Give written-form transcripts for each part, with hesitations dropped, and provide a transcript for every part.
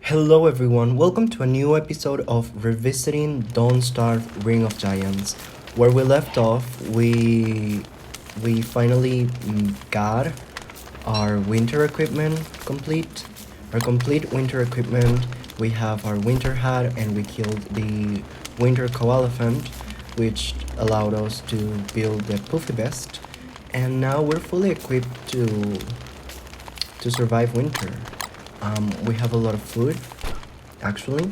Hello everyone, welcome to a new episode of Revisiting Don't Starve Ring of Giants. Where we left off, we finally got our winter equipment complete. Our complete winter equipment. We have our winter hat and we killed the winter co-elephant, which allowed us to build the puffy vest. And now we're fully equipped to survive winter. We have a lot of food, actually.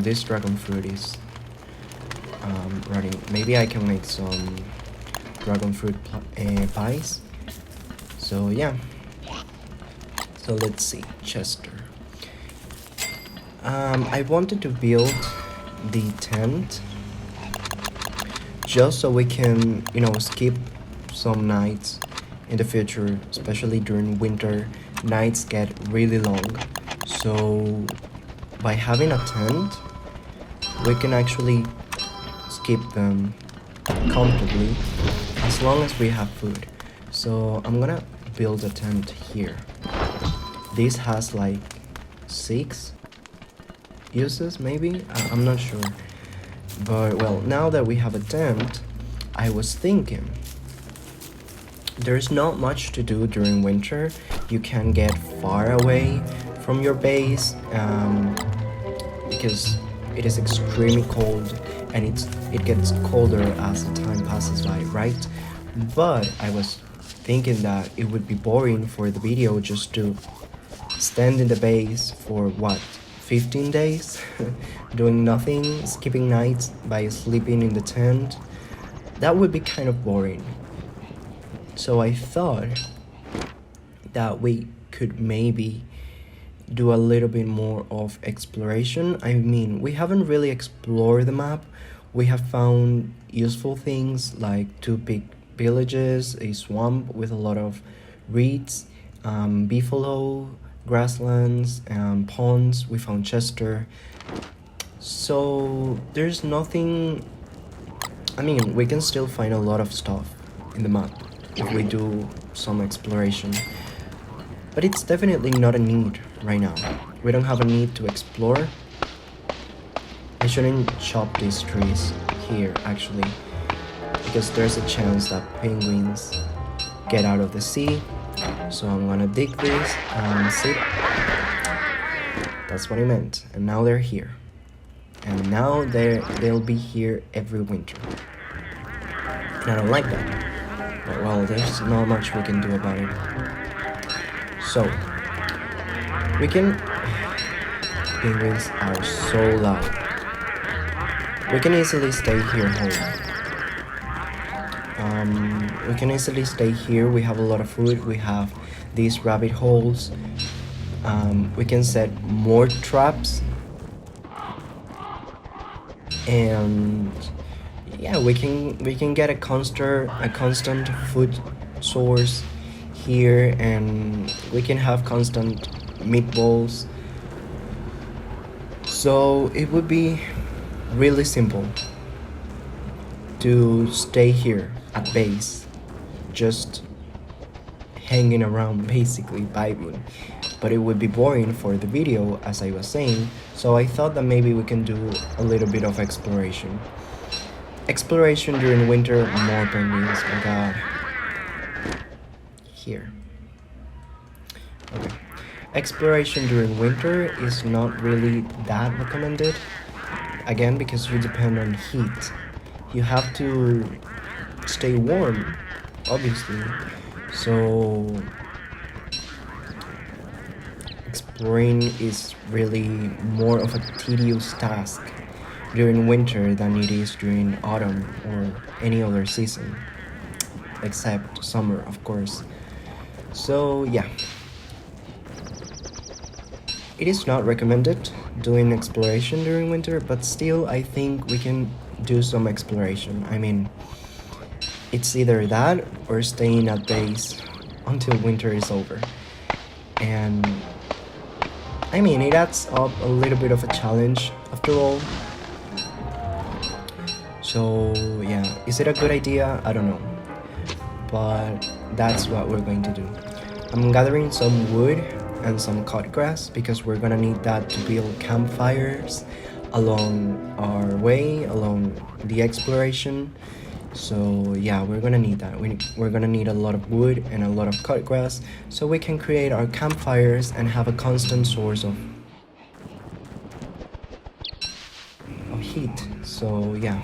This dragon fruit is running. Maybe I can make some dragon fruit pies. So yeah. So let's see, Chester. I wanted to build the tent just so we can, skip some nights in the future, especially during winter. Nights get really long, so by having a tent we can actually skip them comfortably as long as we have food. So I'm gonna build a tent here. This has like 6 uses, maybe. I'm not sure, but well, now that we have a tent, I was thinking there's not much to do during winter. You can get far away from your base because it is extremely cold and it gets colder as the time passes by, right? But I was thinking that it would be boring for the video just to stand in the base for what, 15 days doing nothing, skipping nights by sleeping in the tent. That would be kind of boring. So I thought that we could maybe do a little bit more of exploration. I mean, we haven't really explored the map. We have found useful things like 2 big villages, a swamp with a lot of reeds, beefalo, grasslands, ponds. We found Chester. So there's nothing. I mean, we can still find a lot of stuff in the map if we do some exploration. But it's definitely not a need right now. We don't have a need to explore. I shouldn't chop these trees here, actually, because there's a chance that penguins get out of the sea. So I'm gonna dig this and see. That's what I meant. And now they're here. And now they'll be here every winter. And I don't like that. But well, there's not much we can do about it. So, penguins are so loud. We can easily stay here home. We can easily stay here. We have a lot of food. We have these rabbit holes. We can set more traps. And yeah, we can get a constant food source here, and we can have constant meatballs. So it would be really simple to stay here at base, just hanging around, basically vibing. But it would be boring for the video, as I was saying, so I thought that maybe we can do a little bit of exploration. Exploration during winter, more penguins, my god. Here. Okay. Exploration during winter is not really that recommended. Again, because you depend on heat. You have to stay warm, obviously. So exploring is really more of a tedious task during winter than it is during autumn or any other season, except summer, of course. So yeah, it is not recommended doing exploration during winter, but still I think we can do some exploration. I mean, it's either that or staying at base until winter is over. And I mean, it adds up a little bit of a challenge after all. So yeah, is it a good idea? I don't know, but that's what we're going to do. I'm gathering some wood and some cut grass because we're gonna need that to build campfires along our way, along the exploration. So yeah, we're gonna need that. We're gonna need a lot of wood and a lot of cut grass so we can create our campfires and have a constant source of heat. So yeah,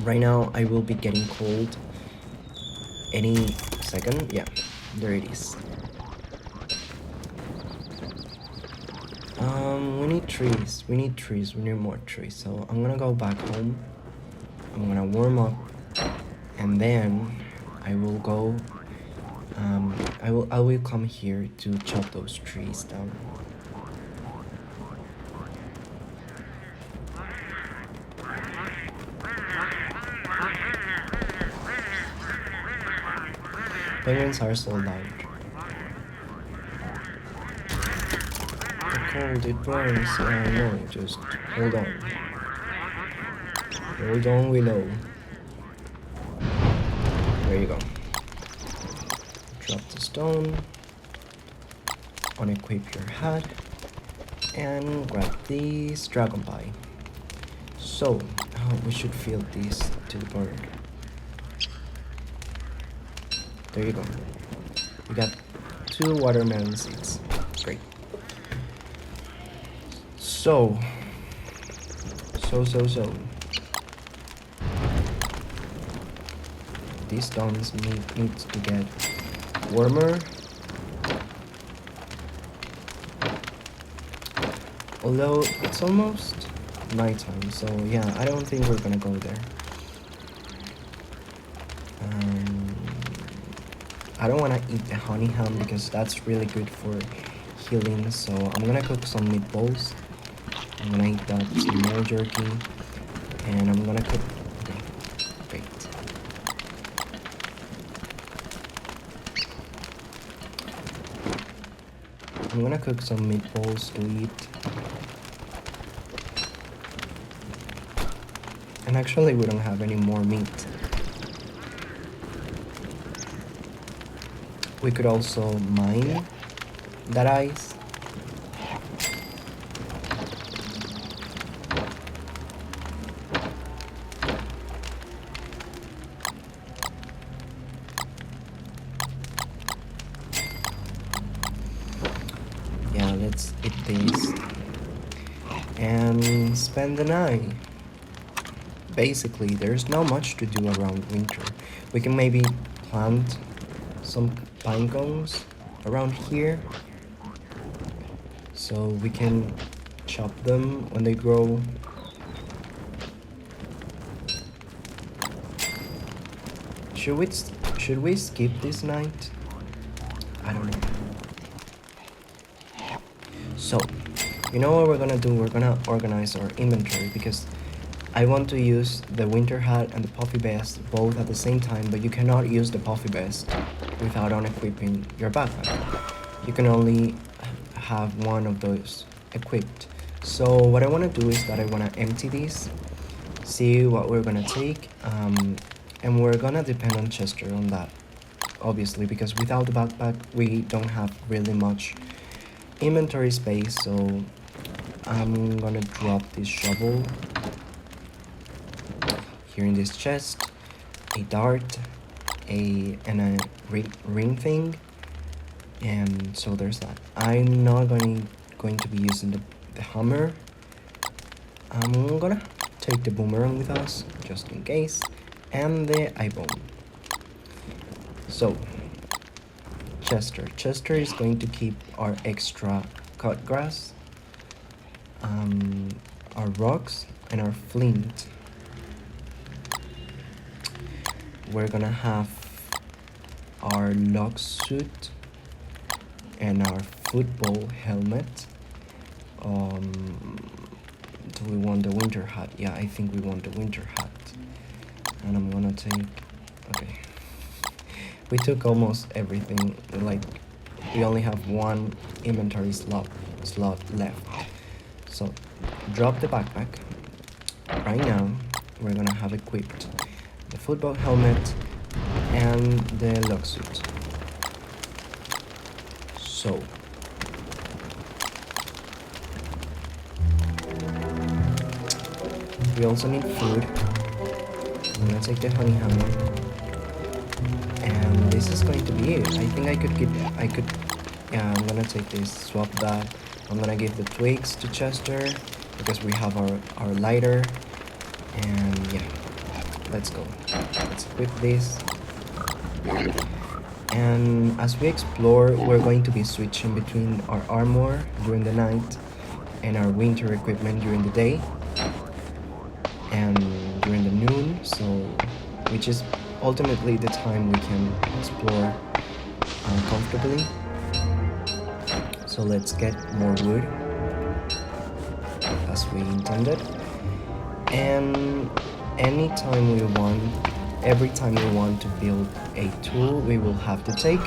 right now I will be getting cold any second. Yeah, there it is. We need trees. We need trees. We need more trees. So I'm gonna go back home. I'm gonna warm up, and then I will go. I will come here to chop those trees down. Penguins are so loud. The cold, it burns. No, just hold on. Hold on, Willow. There you go. Drop the stone. Unequip your hat. And grab this dragon pie. So, we should feed this to the bird. There you go. We got 2 watermelon seeds. Great. So. These stones need to get warmer. Although it's almost nighttime, so yeah, I don't think we're gonna go there. I don't wanna eat the honey ham because that's really good for healing, so I'm gonna cook some meatballs. I'm gonna eat that small jerky, and I'm gonna cook. Okay, great. I'm gonna cook some meatballs to eat. And actually, we don't have any more meat. We could also mine that ice. Yeah, let's eat this and spend the night. Basically, there's not much to do around winter. We can maybe plant some pine cones around here so we can chop them when they grow. Should we skip this night? I don't know. So, you know what we're gonna do? We're gonna organize our inventory because I want to use the winter hat and the puffy vest both at the same time, but you cannot use the puffy vest without unequipping your backpack. You can only have one of those equipped. So what I want to do is that I want to empty these, see what we're gonna take, and we're gonna depend on Chester on that, obviously, because without the backpack we don't have really much inventory space. So I'm gonna drop this shovel here in this chest, a dart, and a ring thing, and so there's that. I'm not going to be using the hammer. I'm gonna take the boomerang with us just in case, and the eye bomb. So Chester is going to keep our extra cut grass, our rocks, and our flint. We're gonna have our log suit and our football helmet. Do we want the winter hat? Yeah, I think we want the winter hat. And I'm gonna take. Okay. We took almost everything. Like, we only have one inventory slot left. So, drop the backpack. Right now, we're gonna have equipped the football helmet and the log suit. So we also need food. I'm gonna take the honey ham, and this is going to be it. I think yeah, I'm gonna take this, swap that. I'm gonna give the twigs to Chester because we have our lighter, and yeah, let's go. Let's equip this. And as we explore, we're going to be switching between our armor during the night and our winter equipment during the day and during the noon, so which is ultimately the time we can explore comfortably. So let's get more wood as we intended, and anytime we want, every time we want to build a tool, we will have to take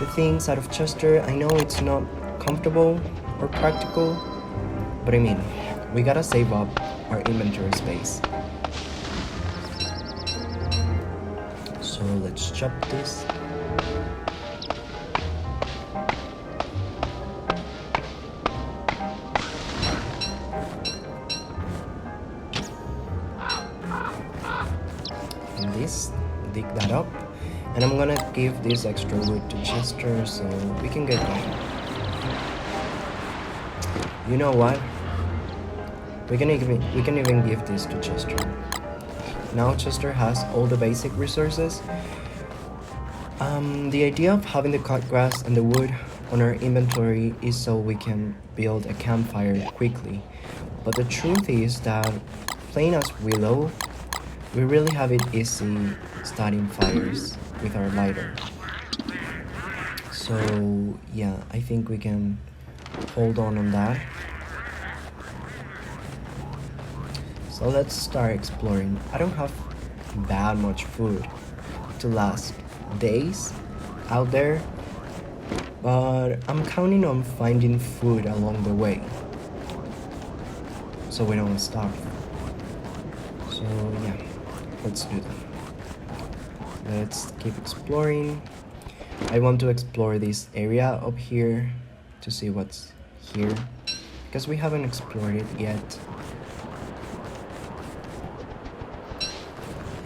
the things out of Chester. I know it's not comfortable or practical, but I mean, we gotta save up our inventory space. So let's chop this. And this, dig that up. And I'm gonna give this extra wood to Chester so we can get going. You know what? We can even give this to Chester. Now Chester has all the basic resources. The idea of having the cut grass and the wood on our inventory is so we can build a campfire quickly. But the truth is that playing as Willow, we really have it easy starting fires with our lighter. So yeah, I think we can hold on that. So let's start exploring. I don't have that much food to last days out there, but I'm counting on finding food along the way so we don't starve. So yeah, let's do that. Let's keep exploring. I want to explore this area up here to see what's here because we haven't explored it yet.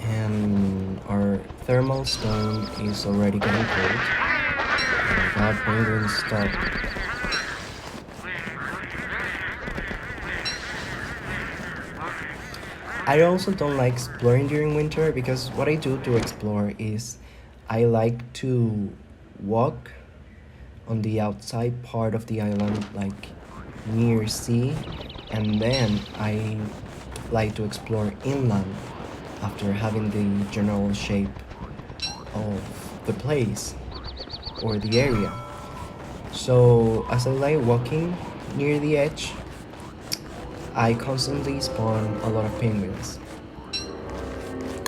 And our thermal stone is already getting cold. Oh my god, penguins, stop. I also don't like exploring during winter because what I do to explore is I like to walk on the outside part of the island, like near sea, and then I like to explore inland after having the general shape of the place or the area. So as I like walking near the edge, I constantly spawn a lot of penguins,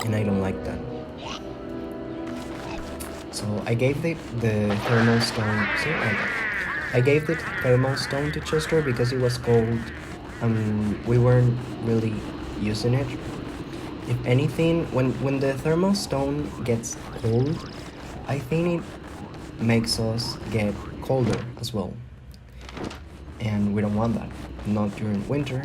and I don't like that. So I gave the thermal stone. See, I gave the thermal stone to Chester because it was cold, and we weren't really using it. If anything, when the thermal stone gets cold, I think it makes us get colder as well. And we don't want that, not during winter.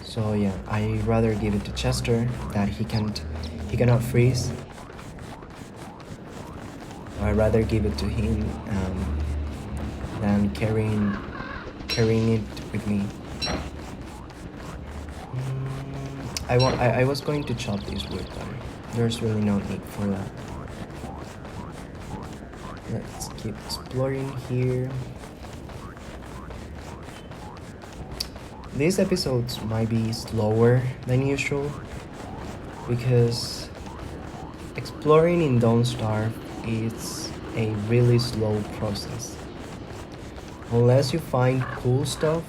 So yeah, I rather give it to Chester that he cannot freeze. I rather give it to him than carrying it with me. I was going to chop this wood, but there's really no need for that. Let's keep exploring here. These episodes might be slower than usual because exploring in Don't Starve is a really slow process. Unless you find cool stuff,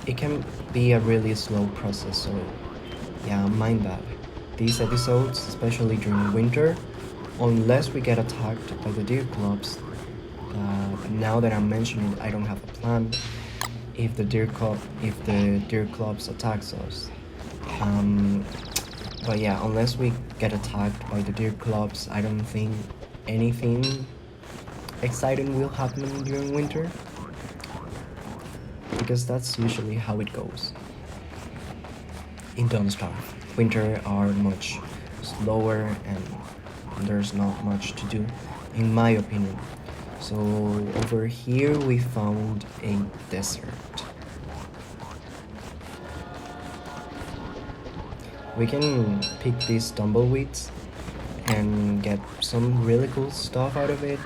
it can be a really slow process, so yeah, mind that. These episodes, especially during winter, unless we get attacked by the deer clubs, now that I'm mentioning it, I don't have a plan if the deer clubs attacks us. But yeah, unless we get attacked by the deer clubs, I don't think anything exciting will happen during winter, because that's usually how it goes. In Don't Starve, winter are much slower and there's not much to do, in my opinion. So over here we found a desert. We can pick these tumbleweeds and get some really cool stuff out of it.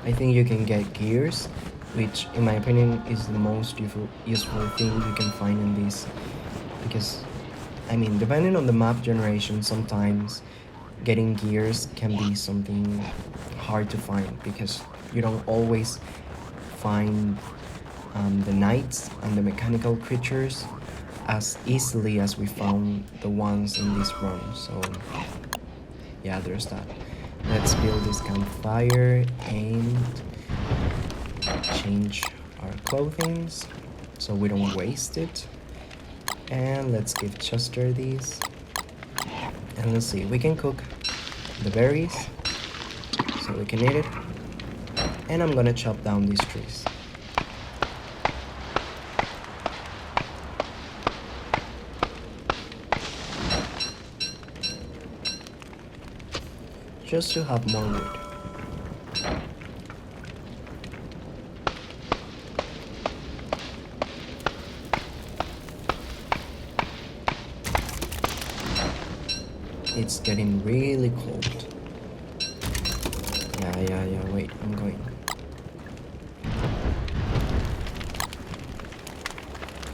I think you can get gears, which in my opinion is the most useful thing you can find in this, because I mean, depending on the map generation, sometimes getting gears can be something hard to find, because you don't always find the knights and the mechanical creatures as easily as we found the ones in this run. So yeah, there's that. Let's build this campfire and change our clothing so we don't waste it. And let's give Chester these. And let's see, we can cook the berries so we can eat it. And I'm gonna chop down these trees. Just to have more wood. It's getting really cold. Yeah, wait, I'm going.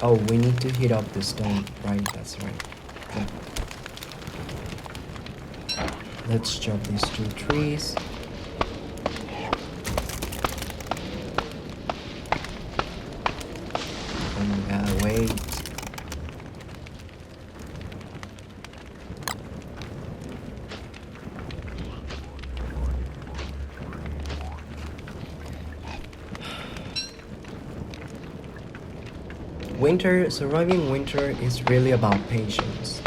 Oh, we need to heat up the stone, right? That's right. Yeah. Let's chop these 2 trees. Oh my god, wait. Surviving winter is really about patience.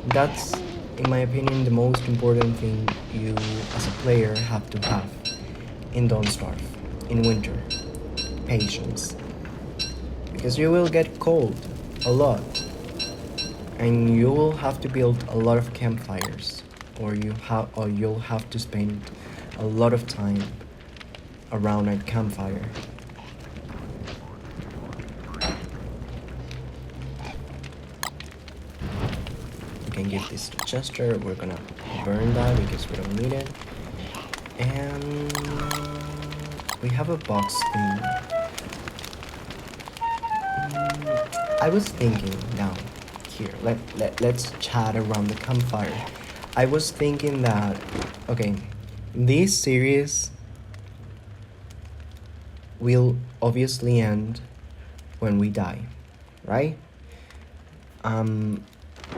That's, in my opinion, the most important thing you as a player have to have in Don't Starve, in winter. Patience. Because you will get cold a lot. And you will have to build a lot of campfires, or you'll have to spend a lot of time around a campfire. Can give this to Chester. We're gonna burn that because we don't need it. And we have a box thing. I was thinking now, here, let's chat around the campfire. I was thinking that, okay, this series will obviously end when we die, right?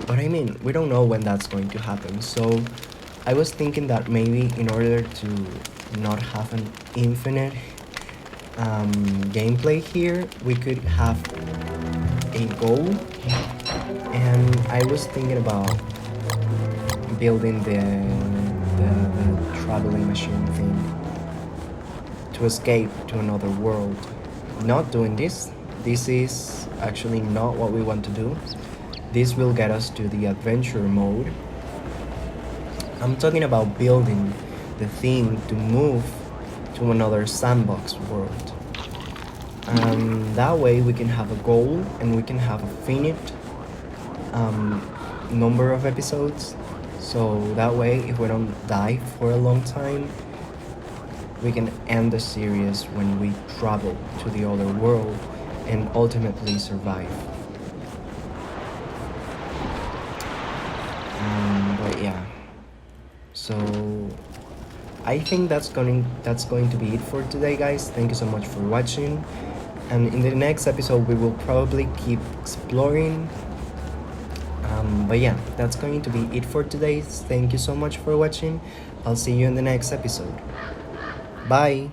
But I mean, we don't know when that's going to happen. So I was thinking that maybe in order to not have an infinite gameplay here, we could have a goal. And I was thinking about building the traveling machine thing to escape to another world. Not doing this. This is actually not what we want to do. This will get us to the adventure mode. I'm talking about building the thing to move to another sandbox world. That way we can have a goal and we can have a finite number of episodes. So that way, if we don't die for a long time, we can end the series when we travel to the other world and ultimately survive. But yeah, so I think that's going to be it for today, guys. Thank you so much for watching, and in the next episode we will probably keep exploring. But yeah, that's going to be it for today. Thank you so much for watching. I'll see you in the next episode. Bye.